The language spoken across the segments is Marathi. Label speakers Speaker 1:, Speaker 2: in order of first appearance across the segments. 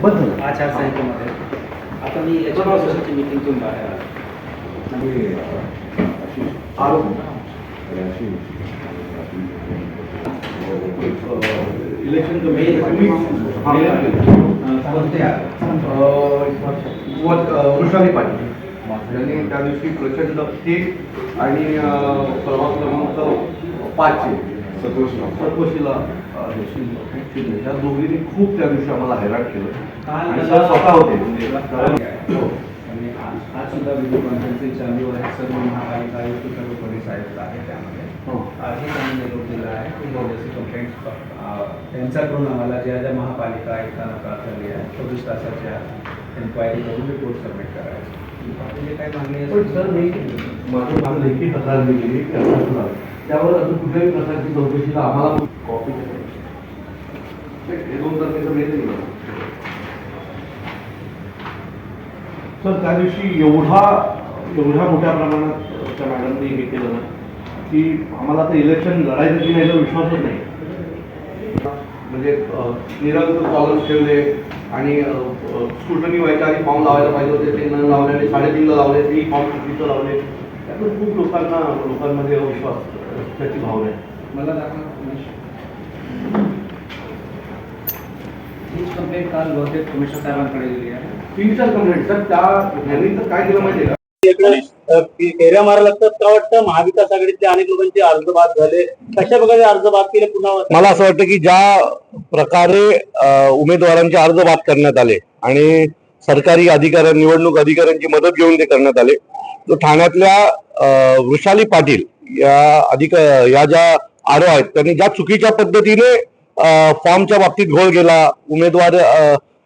Speaker 1: आचारसंहितेमध्ये आता मी याची मीटिंगतून बाहेर
Speaker 2: इलेक्शन वृषाली पाटील यांनी त्या दिवशी प्रचंड सीट आणि प्रभाग क्रमांक 5 सतोशीला त्या दोघींनी खूप त्या दिवशी आम्हाला हैराण केलं आणि स्वतः होते.
Speaker 1: आज सुद्धा व्हिडिओ कॉन्फरन्सिंग चालू आहे. सर्व महापालिका आयुक्त सर्व पोलीस आयुक्त आहेत त्यामध्ये हे त्यांनी निरोप दिला आहे की जसे कंप्लेंट त्यांच्याकडून आम्हाला ज्या ज्या महापालिका आयुक्तांना प्राप्त झाली आहे 24 तासाच्या एन्क्वायरी करून रिपोर्ट सबमिट करायचं. जे काही मागणी
Speaker 2: पण सर मी माझं लेखी तक्रार दिली त्यावर अजून कुठल्याही प्रकारची चौकशीला आम्हाला कॉपी हे 2 तारखेचं मेल दिलं. सर त्या दिवशी एवढ्या मोठ्या प्रमाणात त्या मॅडमनी हे केलं ना की आम्हाला आता इलेक्शन लढायचं की नाही विश्वासच नाही. म्हणजे निरंतर टॉलरन्स ठेवले आणि स्क्रुटनी व्हायच्या आधी फॉर्म लावायला पाहिजे होते ते न लावले आणि 3.5ला लावले तेही फॉर्म चुकीचं लावले. त्यातून खूप लोकांमध्ये अविश्वास त्याची भावना आहे.
Speaker 1: मला हीच कंप्लेंट काल बहुतेक कमिशनर साहेबांकडे गेली आहे.
Speaker 2: 3-4 कंप्लेंट सर त्यांनी तर काय केलं माहिती आहे
Speaker 3: का फेऱ्या मारायला लागतात का वाटतं. महाविकास आघाडीतल्या अनेक लोकांचे अर्ज बाद झाले. कशा प्रकारे अर्ज बाद केले पुन्हा.
Speaker 4: मला असं वाटतं की ज्या प्रकारे उमेदवारांचे अर्ज बाद करण्यात आले आणि सरकारी निवडणूक अधिकाऱ्यांची मदत घेऊन ते करण्यात आले. तो ठाण्यातल्या वृषाली पाटील या ज्या आरो आहेत त्यांनी ज्या चुकीच्या पद्धतीने फॉर्मच्या बाबतीत घोळ केला, उमेदवार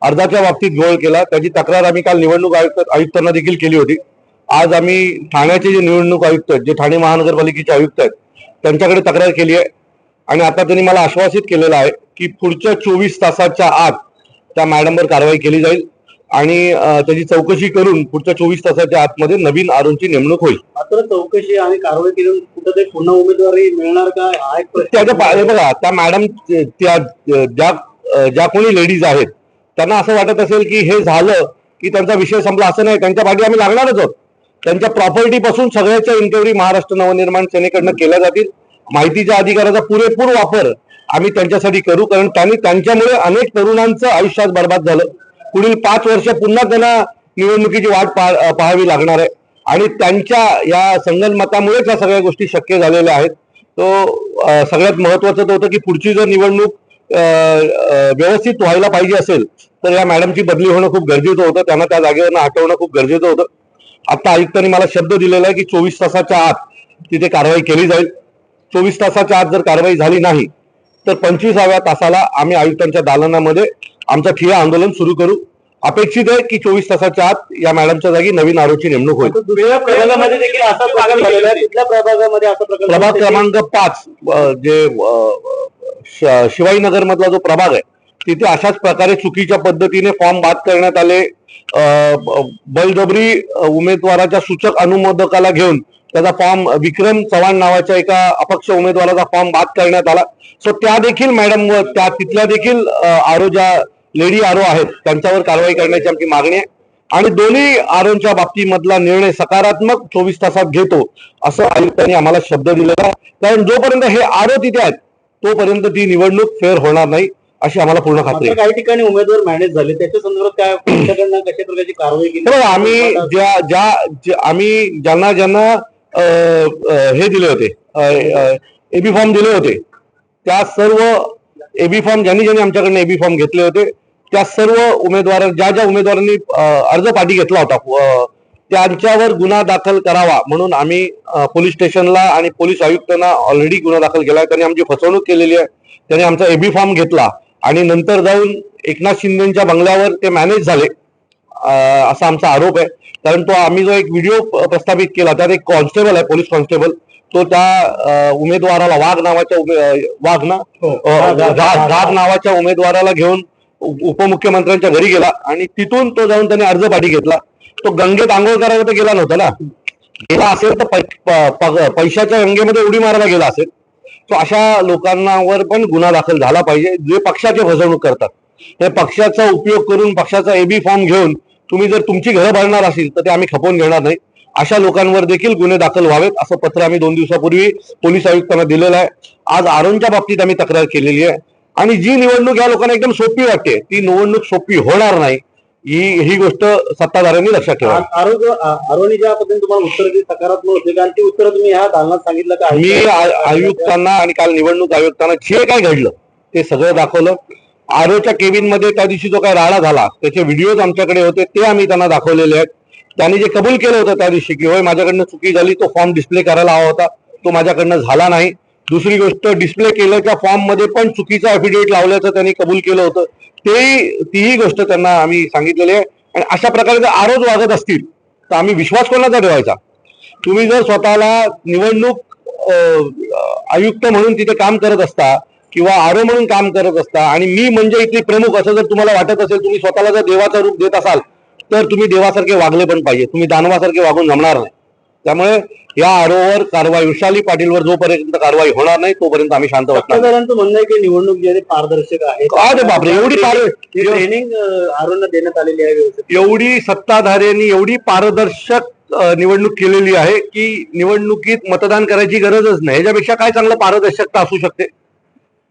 Speaker 4: अर्जाच्या बाबतीत घोळ केला, त्याची तक्रार आम्ही काल निवडणूक आयुक्तांना देखील केली होती. आज आम्ही ठाण्याचे जे निवडणूक आयुक्त आहेत, जे ठाणे महानगरपालिकेचे आयुक्त आहेत, त्यांच्याकडे तक्रार केली आहे आणि आता त्यांनी मला आश्वासित केलेलं आहे की पुढच्या 24 तासाच्या आत त्या मॅडमवर कारवाई केली जाईल आणि त्याची चौकशी करून पुढच्या 24 तासाच्या आतमध्ये नवीन आरोंची नेमणूक होईल.
Speaker 3: मात्र चौकशी आणि कारवाई केली कुठे पुन्हा उमेदवारी मिळणार का हा एक
Speaker 4: त्याच्या बघा त्या मॅडम ज्या कोणी लेडीज आहेत त्यांना असं वाटत असेल की हे झालं की त्यांचा विषय संपला. असं नाही, त्यांच्या पाठी आम्ही लागणारच आहोत. त्यांच्या प्रॉपर्टी पासून सगळ्याच्या इन्क्वायरी महाराष्ट्र नवनिर्माण सेनेकडनं केल्या जातील. माहितीच्या अधिकाराचा पुरेपूर वापर आम्ही त्यांच्यासाठी करू, कारण त्यांच्यामुळे अनेक तरुणांचं आयुष्यात बर्बाद झालं. पुढील 5 वर्ष पुन्हा त्यांना निवडणुकीची वाट पाहावी लागणार आहे आणि त्यांच्या या संगनमतामुळेच या सगळ्या गोष्टी शक्य झालेल्या आहेत. तो सगळ्यात महत्वाचं तर होतं की पुढची जर निवडणूक व्यवस्थित व्हायला पाहिजे असेल तर या मॅडमची बदली होणं खूप गरजेचं होतं. त्यांना त्या जागेवरनं हटवणं खूप गरजेचं होतं. आता आयुक्तांनी मला शब्द दिलेला आहे की 24 तासाच्या आत तिथे कारवाई केली जाईल. 24 तासाच्या आत जर कारवाई झाली नाही तर 25व्या तासाला आम्ही आयुक्तांच्या दालनामध्ये आमचं ठिय्या आंदोलन सुरू करू. अपेक्षित आहे की 24 तासाच्या आत या मॅडमच्या जागी नवीन आरोची नेमणूक होईल.
Speaker 3: प्रभागामध्ये देखील असा प्रकार झालेला आहे. कुठल्या प्रभागामध्ये असा प्रकार.
Speaker 4: प्रभाग क्रमांक 5 जे शिवाजीनगर मधला जो प्रभाग आहे तिथे अशाच प्रकारे चुकीच्या पद्धतीने फॉर्म बाद करण्यात आले. बळजबरी उमेदवाराच्या सूचक अनुमोदकाला घेऊन त्याचा फॉर्म विक्रम चव्हाण नावाच्या एका अपक्ष उमेदवाराचा फॉर्म बाद करण्यात आला. सो त्या देखील मॅडम व तिथल्या देखील आरो ज्या लेडी आरो आहेत त्यांच्यावर कारवाई करण्याची आमची मागणी आहे आणि दोन्ही आरोंच्या बाबतीमधला निर्णय सकारात्मक 24 तासात घेतो असं आयुक्तांनी आम्हाला शब्द दिलेला आहे. कारण जोपर्यंत हे आरो तिथे आहेत तोपर्यंत ती निवडणूक फेअर होणार नाही अशी आम्हाला पूर्ण खात्री आहे.
Speaker 3: काही ठिकाणी उमेदवार मॅनेज झाले त्याच्या संदर्भात काय कशा प्रकारची कारवाई केली.
Speaker 4: आम्ही ज्यांना हे दिले होते एबी फॉर्म दिले होते त्या सर्व एबी फॉर्म ज्यांनी आमच्याकडनं एबी फॉर्म घेतले होते त्या सर्व उमेदवार ज्या उमेदवारांनी अर्ज पाठी घेतला होता त्यांच्यावर गुन्हा दाखल करावा म्हणून आम्ही पोलीस स्टेशनला आणि पोलीस आयुक्तांना ऑलरेडी गुन्हा दाखल केला आहे. त्यांनी आमची फसवणूक केलेली आहे. त्यांनी आमचा एबी फॉर्म घेतला आणि नंतर जाऊन एकनाथ शिंदेच्या बंगल्यावर ते मॅनेज झाले असा आमचा आरोप आहे. कारण आम्ही जो एक व्हिडिओ प्रस्थापित केला त्यात एक कॉन्स्टेबल आहे, पोलीस कॉन्स्टेबल, तो त्या उमेदवाराला राग नावाच्या उमेदवाराला घेऊन उपमुख्यमंत्र्यांच्या घरी गेला आणि तिथून तो जाऊन त्याने अर्ज पाठी घेतला. तो गंगेत आंघोळ करायला तर गेला नव्हता ना, गेला असेल तर पैशाच्या गंगेमध्ये उडी मारायला गेला असेल. तो अशा लोकांवर पण गुन्हा दाखल झाला पाहिजे जे पक्षाची फसवणूक करतात. हे पक्षाचा उपयोग करून पक्षाचा एबी फॉर्म घेऊन तुम्ही जर तुमची घरं भरणार असेल तर ते आम्ही खपवून घेणार नाही. अशा लोकांवर देखील गुन्हे दाखल व्हावेत असं पत्र आम्ही 2 दिवसापूर्वी पोलीस आयुक्तांना दिलेलं आहे. आज आरोनच्या बाबतीत आम्ही तक्रार केलेली आहे आणि जी निवडणूक या लोकांना एकदम सोपी वाटते ती निवडणूक सोपी होणार नाही ही गोष्ट सत्ताधाऱ्यांनी लक्षात ठेवा.
Speaker 3: आरोनी ज्या पद्धतीने तुम्हाला उत्तर दिली सकारात्मक होते कारण ती उत्तर तुम्ही ह्या दालनात सांगितलं का?
Speaker 4: मी आयुक्तांना आणि काल निवडणूक आयुक्तांना जे काय घडलं ते सगळं दाखवलं. आरोच्या केबिन मध्ये त्या दिवशी जो काय राडा झाला त्याचे व्हिडिओज आमच्याकडे होते ते आम्ही त्यांना दाखवलेले आहेत. त्यांनी जे कबूल केलं होतं त्या दिवशी की होय माझ्याकडनं चुकी झाली, तो फॉर्म डिस्प्ले करायला हवा होता, तो माझ्याकडनं झाला नाही. दुसरी गोष्ट, डिस्प्ले केल्याच्या फॉर्म मध्ये पण चुकीचं अफिडेविट लावल्याचं त्यांनी कबूल केलं होतं. तीही गोष्ट त्यांना आम्ही सांगितलेली आहे. आणि अशा प्रकारे जर आरोप वागत असतील तर आम्ही विश्वास कोणाचा ठेवायचा? तुम्ही जर स्वतःला निवडणूक आयुक्त म्हणून तिथे काम करत असता किंवा आरो म्हणून काम करत असता आणि मी म्हणजे इथली प्रमुख असं जर तुम्हाला वाटत असेल, तुम्ही स्वतःला जर देवाचं रूप देत असाल तर तुम्ही देवासारखे वागले पण पाहिजे. तुम्ही दानवासारखे वागून जमणार नाही. त्यामुळे या आरोवर कारवाई, वैशाली पाटीलवर जोपर्यंत कारवाई होणार नाही तोपर्यंत आम्ही शांत बसणार.
Speaker 3: सत्ताधाऱ्यांचं म्हणणं आहे की निवडणूक जी आहे ती पारदर्शक आहे.
Speaker 4: अरे बापरे, एवढी
Speaker 3: ट्रेनिंग आरोना देण्यात आलेली आहे व्यवस्थित.
Speaker 4: एवढी सत्ताधाऱ्यांनी एवढी पारदर्शक निवडणूक केलेली आहे की निवडणुकीत मतदान करायची गरजच नाही. याच्यापेक्षा काय चांगलं पारदर्शकता असू शकते?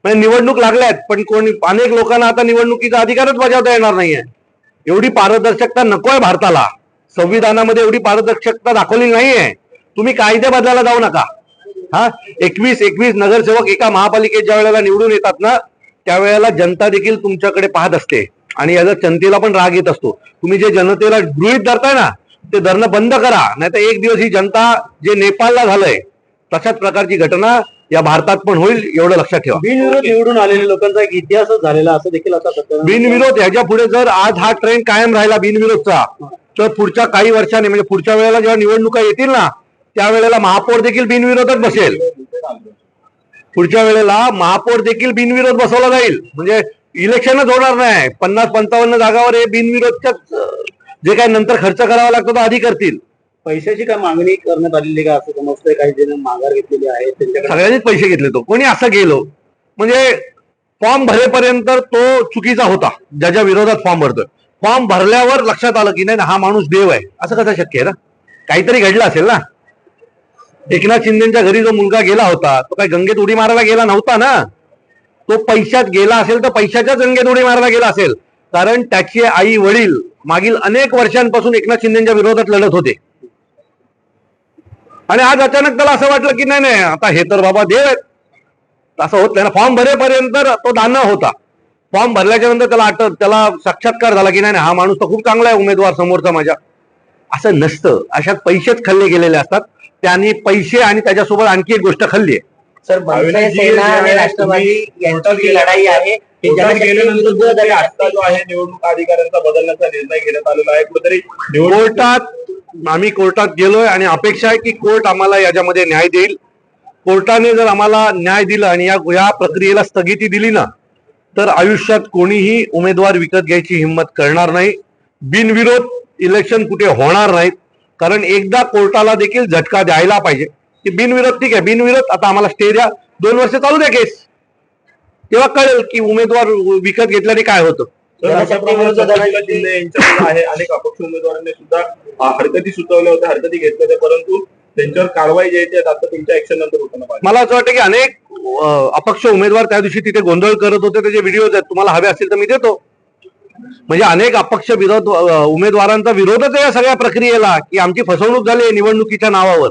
Speaker 4: म्हणजे निवडणूक लागल्यात पण अनेक लोकांना आता निवडणुकीचा अधिकारच बजावता येणार नाहीये. एवढी पारदर्शकता नकोय भारताला. संविधानामध्ये एवढी पारदर्शकता दाखवलेली नाहीये. तुम्ही कायदे बदलायला जाऊ नका. 21 नगरसेवक एका महापालिकेत ज्या वेळेला निवडून येतात ना त्यावेळेला जनता देखील तुमच्याकडे पाहत असते आणि याचा जनतेला पण राग येत असतो. तुम्ही जे जनतेला गृहीत धरताय ना ते धरणं बंद करा, नाही तर एक दिवस ही जनता जे नेपाळला झालंय तशाच प्रकारची घटना या भारतात पण होईल, एवढं लक्षात ठेवा.
Speaker 3: बिनविरोध निवडून आलेल्या लोकांचा एक इतिहासच झालेला असं देखील आता
Speaker 4: बिनविरोध ह्याच्या पुढे जर आज हा ट्रेंड कायम राहिला बिनविरोधचा तर पुढच्या काही वर्षांनी म्हणजे पुढच्या वेळेला जेव्हा निवडणुका येतील ना त्यावेळेला महापौर देखील बिनविरोधच बसेल. पुढच्या वेळेला महापौर देखील बिनविरोध बसवला जाईल. म्हणजे इलेक्शनच होणार नाही. 50-55 जागावर हे बिनविरोधच्याच जे काही नंतर खर्च करावा लागतो तो आधी करतील.
Speaker 3: पैशाची काय मागणी करण्यात आलेली का असं समजतंय? काही जण माघार घेतलेली आहे त्यांच्याकडे
Speaker 4: सगळ्यांनीच पैसे घेतले. तो कोणी असं गेलो म्हणजे फॉर्म भरेपर्यंत तो चुकीचा होता ज्याच्या विरोधात फॉर्म भरतोय. फॉर्म भरल्यावर लक्षात आलं की नाही हा माणूस देव आहे. असं कसं शक्य आहे ना? काहीतरी घडलं असेल ना. एकनाथ शिंदेच्या घरी जो मुलगा गेला होता तो काही गंगेत उडी मारायला गेला नव्हता ना. तो पैशात गेला असेल तर पैशाच्याच गंगेत उडी मारायला गेला असेल. कारण त्याचे आई वडील मागील अनेक वर्षांपासून एकनाथ शिंदेच्या विरोधात लढत होते आणि आज अचानक त्याला असं वाटलं की नाही आता हे तर बाबा देव आहेत. असं होत नाही ना. फॉर्म भरेपर्यंत तो दानव होता. फॉर्म भरल्याच्या नंतर त्याला साक्षात्कार झाला की नाही हा माणूस तर खूप चांगला आहे उमेदवार समोरचा माझ्या. असं नसतं. अशात पैसेच खाल्ले गेलेले असतात. त्यांनी पैसे आणि त्याच्यासोबत आणखी एक गोष्ट खाल्ली आहे.
Speaker 3: सर, सेना आणि राष्ट्रवादी यांची लढाई आहे.
Speaker 5: आता जो आहे निवडणूक अधिकाऱ्यांचा बदलण्याचा निर्णय घेण्यात आलेला आहे. कुठेतरी
Speaker 4: आम्ही कोर्टात गेलोय आणि अपेक्षा आहे की कोर्ट आम्हाला याच्यामध्ये न्याय देईल. कोर्टाने जर आम्हाला न्याय दिला आणि या प्रक्रियेला स्थगिती दिली ना तर आयुष्यात कोणीही उमेदवार विकत घ्यायची हिंमत करणार नाही. बिनविरोध इलेक्शन कुठे होणार नाहीत. कारण एकदा कोर्टाला देखील झटका द्यायला पाहिजे की बिनविरोध ठीक आहे, बिनविरोध आता आम्हाला स्टे द्या, 2 वर्ष चालू द्या केस, तेव्हा कळेल की उमेदवार विकत घेतल्याने काय होतं.
Speaker 5: शिंदे यांच्याकडे आहे अनेक अपक्ष उमेदवारांनी सुद्धा हरकती सुचवल्या होत्या, हरकती घेतल्या होत्या, परंतु त्यांच्यावर कारवाई जी आहे आता तुमच्या ऍक्शन नंतर होताना पाहिजे.
Speaker 4: मला असं वाटतं की अनेक अपक्ष उमेदवार त्या दिवशी तिथे गोंधळ करत होते. त्याचे व्हिडिओज आहेत, तुम्हाला हवे असतील तर मी देतो. म्हणजे अनेक अपक्ष उमेदवारांचा विरोधच आहे या सगळ्या प्रक्रियेला की आमची फसवणूक झाली आहे निवडणुकीच्या नावावर.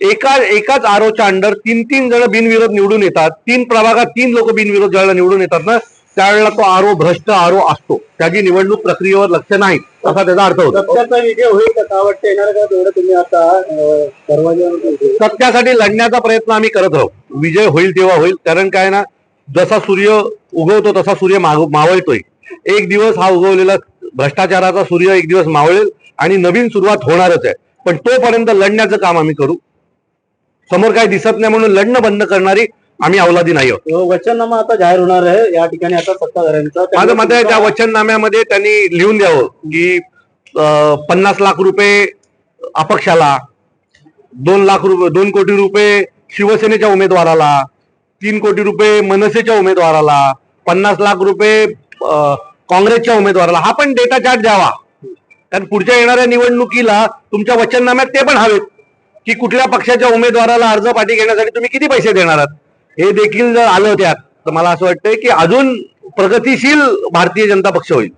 Speaker 4: एकाच आरोच्या अंडर 3 जण बिनविरोध निवडून येतात. 3 प्रभागात 3 लोक बिनविरोध ज्यावेळेला निवडून येतात ना त्यावेळेला तो आरो भ्रष्ट आरो असतो. त्याची निवडणूक प्रक्रियेवर लक्ष नाही असा त्याचा अर्थ होतो.
Speaker 3: सत्याचा विजय होईल का वाटतं? येणार का तेवढं तुम्ही आता
Speaker 4: सत्यासाठी लढण्याचा प्रयत्न आम्ही करत राहू. विजय होईल तेव्हा होईल. कारण काय ना, जसा सूर्य उगवतो तसा सूर्य मावळतोय. एक दिवस हा उगवलेला भ्रष्टाचाराचा सूर्य एक दिवस मावळेल आणि नवीन सुरुवात होणारच आहे. पण तोपर्यंत लढण्याचं काम आम्ही करू. समोर काही दिसत नाही म्हणून लढणं बंद करणारी आम्ही अवलादी नाही आहोत.
Speaker 3: वचननामा आता जाहीर होणार आहे या ठिकाणी आता सत्ताधाऱ्यांचा.
Speaker 4: माझं मत आहे त्या वचननाम्यामध्ये त्यांनी लिहून द्यावं की 50 लाख रुपये अपक्षाला, 2 कोटी रुपये शिवसेनेच्या उमेदवाराला, 3 कोटी रुपये मनसेच्या उमेदवाराला, 50 लाख रुपये काँग्रेसच्या उमेदवाराला, हा पण डेटा चार्ट द्यावा. कारण पुढच्या येणाऱ्या निवडणुकीला तुमच्या वचननाम्यात ते पण हवेत की कुठल्या पक्षाच्या उमेदवाराला अर्ज पाठी घेण्यासाठी तुम्ही किती पैसे देणार आहात, हे देखील जर आलं त्यात तर मला असं वाटतंय की अजून प्रगतिशील भारतीय जनता पक्ष होईल.